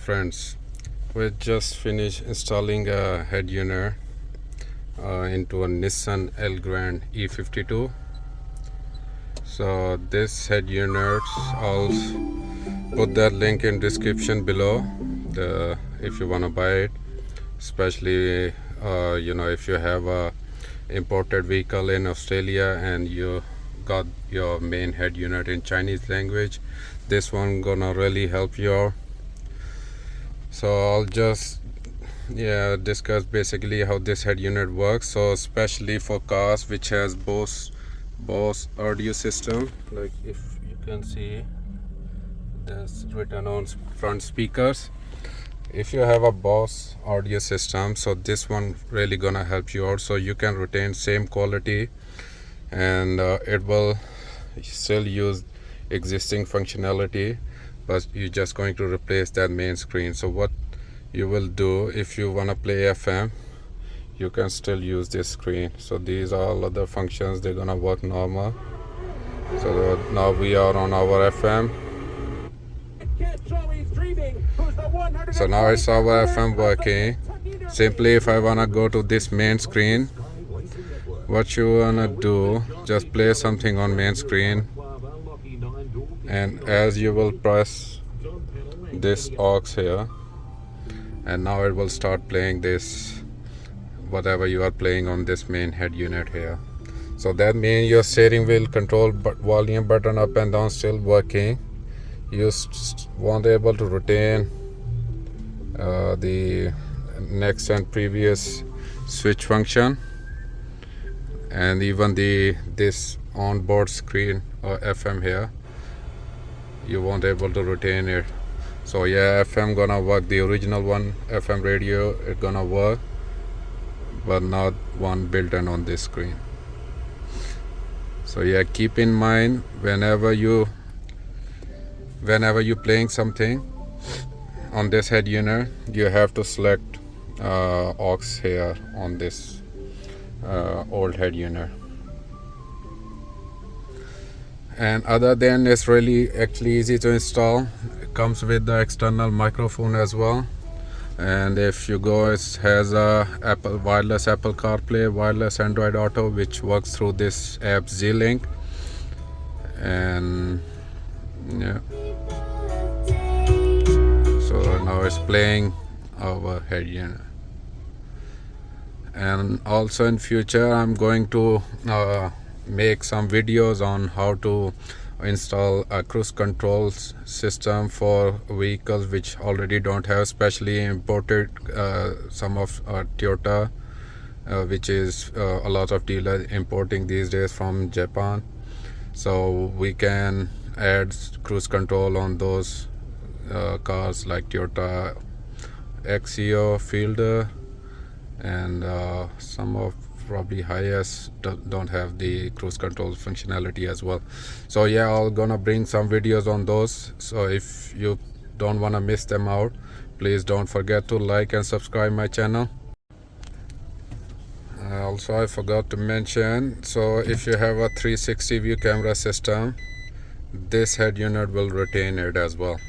Friends, we just finished installing a head unit into a Nissan Elgrand E52. So this head unit, I'll put that link in description below if you want to buy it, especially if you have a imported vehicle in Australia and you got your main head unit in Chinese language. This one gonna really help you out. So I'll just discuss basically how this head unit works. So especially for cars which has Bose audio system, like if you can see this written on front speakers. If you have a Bose audio system, so this one really gonna help you out, so you can retain same quality and it will still use existing functionality, but you're just going to replace that main screen. So what you will do, if you want to play FM, you can still use this screen. So these are all other functions, they're gonna work normal. So now we are on our FM. So now it's our FM working. Simply, if I wanna go to this main screen, what you wanna do, just play something on main screen, and as you will press this aux here, and now it will start playing this whatever you are playing on this main head unit here. So that means your steering wheel control volume button up and down still working. You won't able to retain the next and previous switch function, and even this onboard screen or FM here, you won't able to retain it. So yeah, FM gonna work, the original one FM radio, it gonna work, but not one built in on this screen. So yeah, keep in mind whenever you playing something on this head unit, you have to select aux here on this old head unit. And other than, it's really actually easy to install. It comes with the external microphone as well, and if you go, it has a wireless Apple CarPlay, wireless Android Auto, which works through this app Z-Link. And yeah, so now it's playing our head unit. And also in future I'm going to make some videos on how to install a cruise control system for vehicles which already don't have, especially imported some of Toyota, which is a lot of dealers importing these days from Japan. So we can add cruise control on those cars like Toyota Axio, Fielder, and some of probably Hiace don't have the cruise control functionality as well. So yeah, I'm gonna bring some videos on those, so if you don't want to miss them out, please don't forget to like and subscribe my channel. Also, I forgot to mention, so if you have a 360 view camera system, this head unit will retain it as well.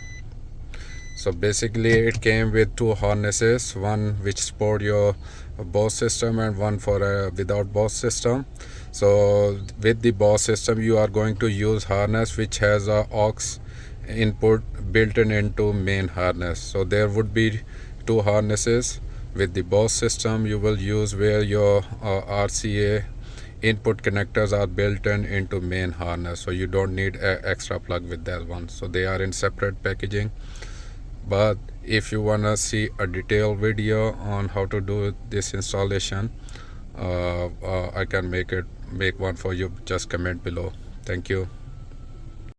So basically it came with two harnesses, one which support your Bose system and one for a without Bose system. So with the Bose system you are going to use harness which has a aux input built into main harness. So there would be two harnesses. With the Bose system you will use where your RCA input connectors are built into main harness, so you don't need an extra plug with that one. So they are in separate packaging. But if you wanna see a detailed video on how to do this installation, I can make one for you. Just comment below. Thank you.